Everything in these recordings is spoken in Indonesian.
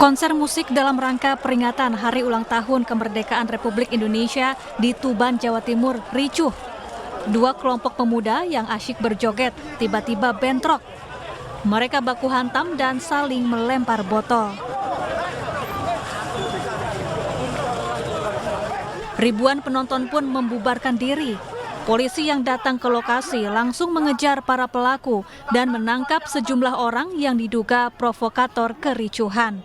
Konser musik dalam rangka peringatan Hari Ulang Tahun Kemerdekaan Republik Indonesia di Tuban, Jawa Timur ricuh. Dua kelompok pemuda yang asyik berjoget tiba-tiba bentrok. Mereka baku hantam dan saling melempar botol. Ribuan penonton pun membubarkan diri. Polisi yang datang ke lokasi langsung mengejar para pelaku dan menangkap sejumlah orang yang diduga provokator kericuhan.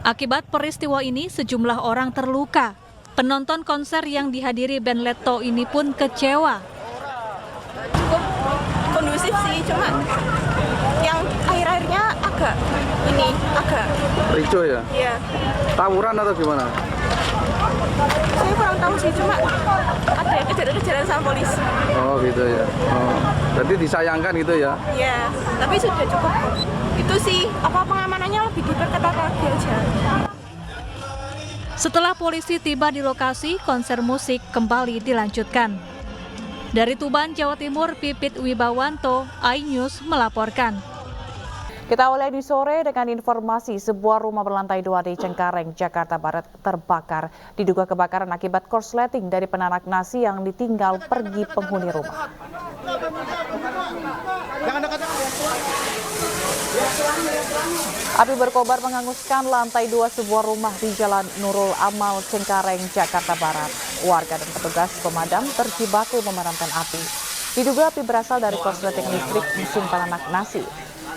Akibat peristiwa ini, sejumlah orang terluka. Penonton konser yang dihadiri band Leto ini pun kecewa. Cukup kondusif sih, cuma yang akhir-akhirnya agak ricuh ya? Iya. Tawuran atau gimana? Saya kurang tahu sih, cuma ada yang kejar-kejaran sama polisi. Oh gitu ya. Oh, berarti disayangkan gitu ya? Iya, tapi sudah cukup. Itu sih, pengamanannya lebih diperketat lagi aja. Setelah polisi tiba di lokasi, konser musik kembali dilanjutkan. Dari Tuban, Jawa Timur, Pipit Wibawanto, iNews melaporkan. Kita awali di sore dengan informasi sebuah rumah berlantai 2 di Cengkareng, Jakarta Barat terbakar. Diduga kebakaran akibat korsleting dari penanak nasi yang ditinggal pergi penghuni rumah. Api berkobar menghanguskan lantai 2 sebuah rumah di Jalan Nurul Amal, Cengkareng, Jakarta Barat. Warga dan petugas pemadam terjibaku memadamkan api. Diduga api berasal dari korsleting listrik mesin penanak nasi.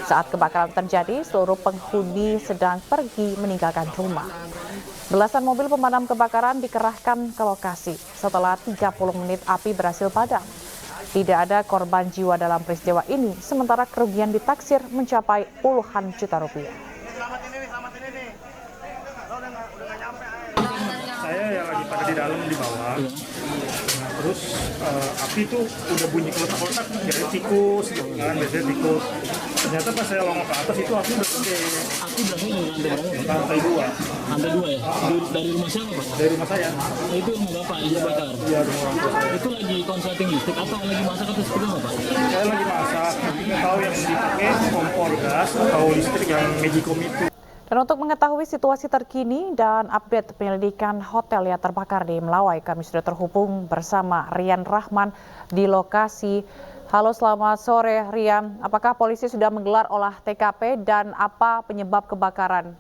Saat kebakaran terjadi, seluruh penghuni sedang pergi meninggalkan rumah. Belasan mobil pemadam kebakaran dikerahkan ke lokasi. Setelah 30 menit api berhasil padam. Tidak ada korban jiwa dalam peristiwa ini, sementara kerugian ditaksir mencapai puluhan juta rupiah. Saya yang lagi pada di dalam di bawah. Nah, terus api itu udah bunyi kotak-kotak, jadi tikus, kan biasanya tikus. Ternyata pas saya longok ke atas itu api udah gede. Api berasal dari lantai berapa? Lantai 2. Lantai 2 ya? Dari rumah siapa Pak? Dari rumah saya. Nah, itu rumah Bapak yang terbakar? Iya, rumah orang tua saya. Itu lagi konsleting listrik atau lagi masak atau seperti apa Pak? Saya lagi masak, tapi nggak tahu yang dipakai kompor gas atau listrik yang Magicom itu. Dan untuk mengetahui situasi terkini dan update penyelidikan hotel yang terbakar di Melawai, kami sudah terhubung bersama Rian Rahman di lokasi. Halo, selamat sore Rian. Apakah polisi sudah menggelar olah TKP dan apa penyebab kebakaran?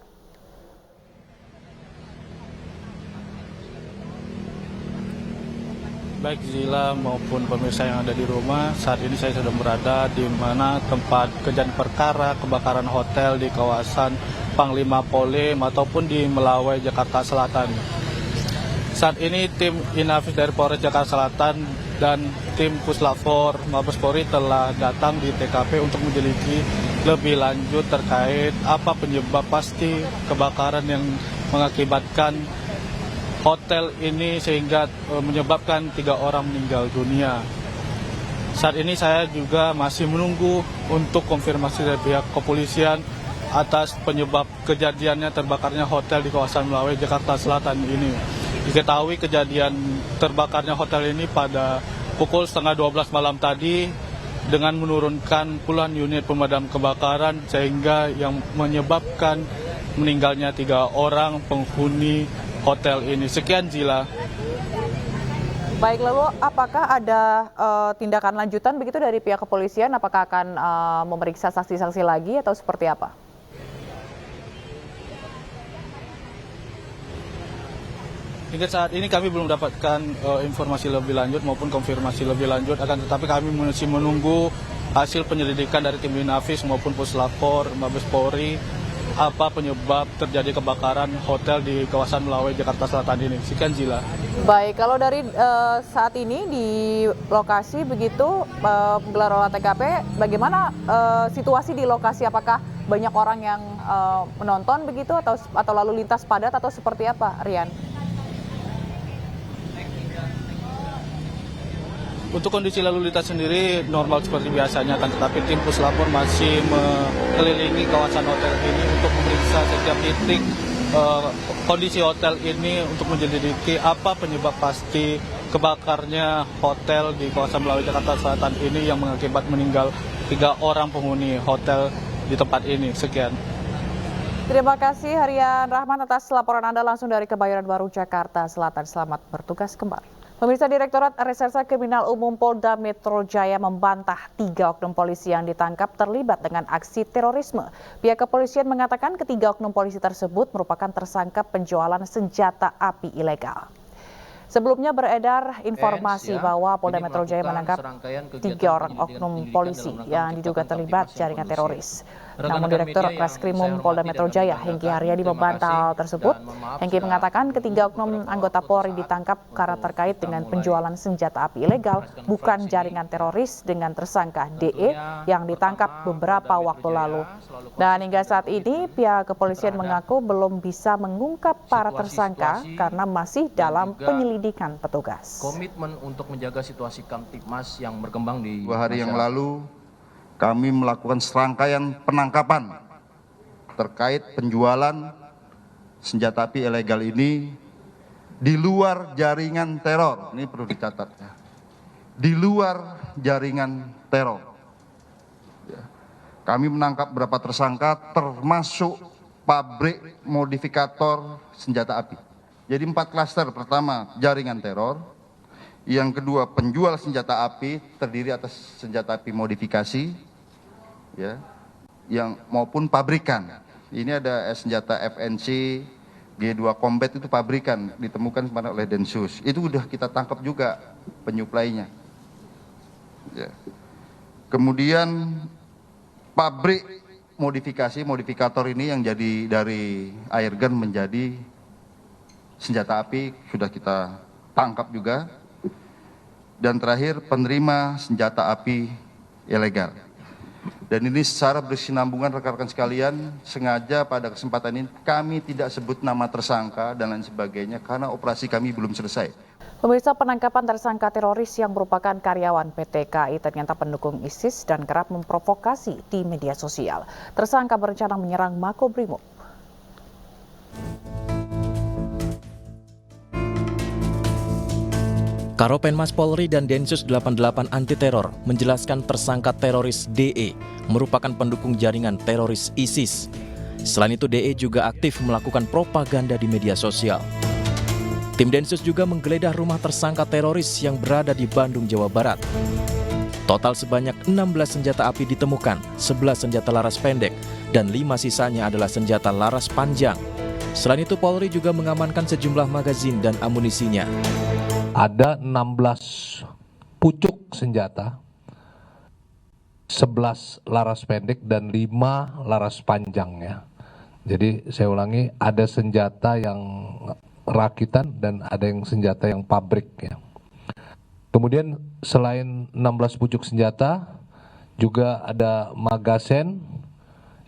Baik Zila maupun pemirsa yang ada di rumah, saat ini saya sedang berada di mana tempat kejadian perkara kebakaran hotel di kawasan Panglima Polim ataupun di Melawai, Jakarta Selatan. Saat ini tim Inafis dari Polres Jakarta Selatan dan tim Puslapfor Mabes Polri telah datang di TKP untuk menyelidiki lebih lanjut terkait apa penyebab pasti kebakaran yang mengakibatkan hotel ini sehingga menyebabkan 3 orang meninggal dunia. Saat ini saya juga masih menunggu untuk konfirmasi dari pihak kepolisian atas penyebab kejadiannya terbakarnya hotel di kawasan Melawai, Jakarta Selatan ini. Diketahui kejadian terbakarnya hotel ini pada pukul 11:30 malam tadi dengan menurunkan puluhan unit pemadam kebakaran sehingga yang menyebabkan meninggalnya 3 orang penghuni hotel ini. Sekian Zila. Baik, lalu apakah ada tindakan lanjutan begitu dari pihak kepolisian? Apakah akan memeriksa saksi-saksi lagi atau seperti apa? Hingga saat ini kami belum dapatkan informasi lebih lanjut maupun konfirmasi lebih lanjut, akan tetapi kami masih menunggu hasil penyelidikan dari tim Inafis maupun Puslapfor Mabes Polri apa penyebab terjadi kebakaran hotel di kawasan Melawai, Jakarta Selatan ini. Sekian Zila. Baik, kalau dari saat ini di lokasi begitu gelar olah TKP, bagaimana situasi di lokasi? Apakah banyak orang yang menonton begitu atau lalu lintas padat atau seperti apa, Rian? Untuk kondisi lalu lintas sendiri normal seperti biasanya, kan tetapi tim Puslapfor masih mengelilingi kawasan hotel ini untuk memeriksa setiap titik kondisi hotel ini untuk menyelidiki apa penyebab pasti kebakarnya hotel di kawasan Melawai, Jakarta Selatan ini yang mengakibat meninggal 3 orang penghuni hotel di tempat ini. Sekian. Terima kasih Harian Rahman atas laporan Anda langsung dari Kebayoran Baru, Jakarta Selatan. Selamat bertugas kembali. Pemirsa, Direktorat Reserse Kriminal Umum Polda Metro Jaya membantah 3 oknum polisi yang ditangkap terlibat dengan aksi terorisme. Pihak kepolisian mengatakan ketiga oknum polisi tersebut merupakan tersangka penjualan senjata api ilegal. Sebelumnya beredar informasi bahwa Polda Metro Jaya menangkap 3 orang oknum polisi yang diduga terlibat jaringan teroris. Namun Direktur Reskrimum Polda Metro Jaya, Hengki Haryadi, membantah hal tersebut. Hengki mengatakan ketiga oknum anggota Polri ditangkap karena terkait dengan penjualan senjata api ilegal, bukan jaringan teroris, dengan tersangka DE yang ditangkap beberapa waktu lalu. Dan hingga saat ini pihak kepolisian mengaku belum bisa mengungkap para tersangka karena masih dalam penyelidikan petugas. Komitmen untuk menjaga situasi Kamtibmas yang berkembang di 2 hari yang lalu kami melakukan serangkaian penangkapan terkait penjualan senjata api ilegal ini di luar jaringan teror. Ini perlu dicatat ya. Di luar jaringan teror. Kami menangkap beberapa tersangka termasuk pabrik modifikator senjata api. Jadi 4 klaster. Pertama, jaringan teror. Yang kedua, penjual senjata api terdiri atas senjata api modifikasi, ya, yang maupun pabrikan. Ini ada senjata FNC, G2 Combat itu pabrikan, ditemukan kemarin oleh Densus. Itu udah kita tangkap juga penyuplainya. Ya. Kemudian pabrik modifikator ini yang jadi dari airgun menjadi senjata api sudah kita tangkap juga. Dan terakhir, penerima senjata api ilegal. Dan ini secara berkesinambungan rekan-rekan sekalian, sengaja pada kesempatan ini kami tidak sebut nama tersangka dan lain sebagainya karena operasi kami belum selesai. Pemirsa, penangkapan tersangka teroris yang merupakan karyawan PT KAI ternyata pendukung ISIS dan kerap memprovokasi di media sosial. Tersangka berencana menyerang Makobrimob. Karopenmas Polri dan Densus 88 Anti Teror menjelaskan tersangka teroris DE merupakan pendukung jaringan teroris ISIS. Selain itu, DE juga aktif melakukan propaganda di media sosial. Tim Densus juga menggeledah rumah tersangka teroris yang berada di Bandung, Jawa Barat. Total sebanyak 16 senjata api ditemukan, 11 senjata laras pendek, dan 5 sisanya adalah senjata laras panjang. Selain itu, Polri juga mengamankan sejumlah magazin dan amunisinya. Ada 16 pucuk senjata, 11 laras pendek dan 5 laras panjang ya. Jadi saya ulangi, ada senjata yang rakitan dan ada yang senjata yang pabrik ya. Kemudian selain 16 pucuk senjata juga ada magazen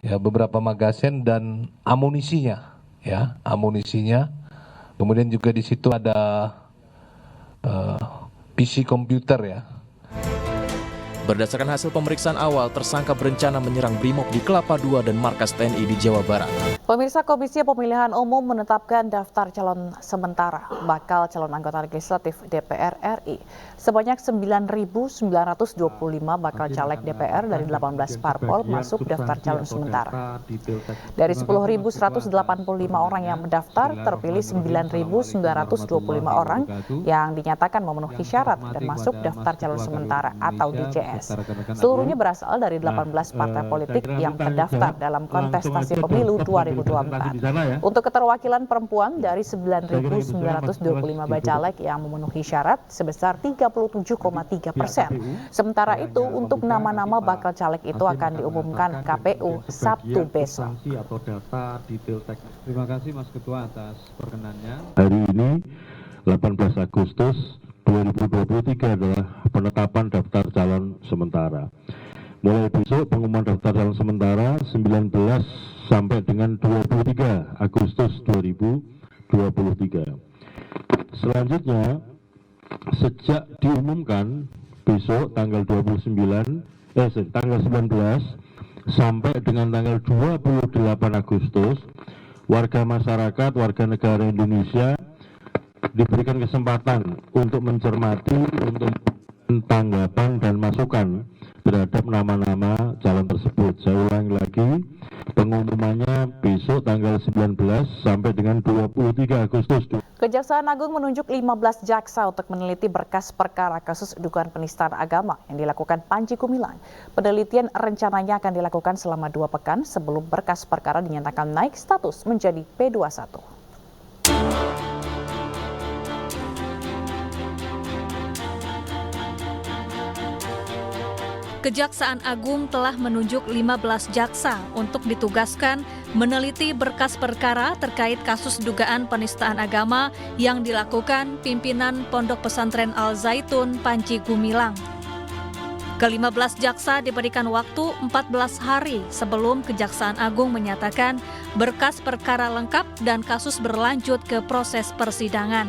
ya, beberapa magazen dan amunisinya ya, amunisinya. Kemudian juga di situ ada PC komputer ya. Berdasarkan hasil pemeriksaan awal, tersangka berencana menyerang Brimob di Kelapa II dan markas TNI di Jawa Barat. Pemirsa, Komisi Pemilihan Umum menetapkan daftar calon sementara bakal calon anggota legislatif DPR RI. Sebanyak 9.925 bakal caleg DPR dari 18 parpol masuk daftar calon sementara. Dari 10.185 orang yang mendaftar, terpilih 9.925 orang yang dinyatakan memenuhi syarat dan masuk daftar calon sementara atau DCS. Seluruhnya berasal dari 18 partai politik yang terdaftar dalam kontestasi pemilu 2024. Untuk keterwakilan perempuan dari 9.925 bacalek yang memenuhi syarat sebesar 37,3%. Sementara itu, untuk nama-nama bakal caleg itu akan diumumkan KPU Sabtu besok. Terima kasih Mas Ketua atas perkenannya. Hari ini 18 Agustus 2023 adalah penetapan daftar calon sementara. Mulai besok pengumuman daftar calon sementara 19 sampai dengan 23 Agustus 2023. Selanjutnya, sejak diumumkan besok tanggal 19 sampai dengan tanggal 28 Agustus, warga masyarakat, warga negara Indonesia diberikan kesempatan untuk mencermati, untuk tanggapan dan masukan terhadap nama-nama calon tersebut. Saya ulangi lagi, pengumumannya besok tanggal 19 sampai dengan 23 Agustus. Kejaksaan Agung menunjuk 15 jaksa untuk meneliti berkas perkara kasus dugaan penistaan agama yang dilakukan Panji Gumilang. Penelitian rencananya akan dilakukan selama 2 pekan sebelum berkas perkara dinyatakan naik status menjadi P21. Kejaksaan Agung telah menunjuk 15 jaksa untuk ditugaskan meneliti berkas perkara terkait kasus dugaan penistaan agama yang dilakukan pimpinan Pondok Pesantren Al-Zaitun Panji Gumilang. Ke-15 jaksa diberikan waktu 14 hari sebelum Kejaksaan Agung menyatakan berkas perkara lengkap dan kasus berlanjut ke proses persidangan.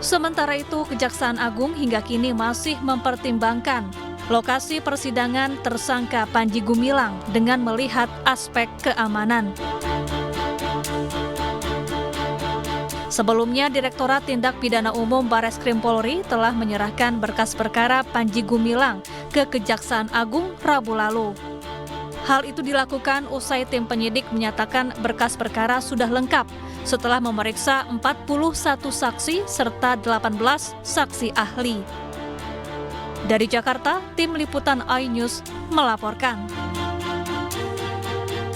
Sementara itu, Kejaksaan Agung hingga kini masih mempertimbangkan lokasi persidangan tersangka Panji Gumilang dengan melihat aspek keamanan. Sebelumnya, Direktorat Tindak Pidana Umum Bareskrim Polri telah menyerahkan berkas perkara Panji Gumilang ke Kejaksaan Agung Rabu lalu. Hal itu dilakukan usai tim penyidik menyatakan berkas perkara sudah lengkap setelah memeriksa 41 saksi serta 18 saksi ahli. Dari Jakarta, tim liputan iNews melaporkan.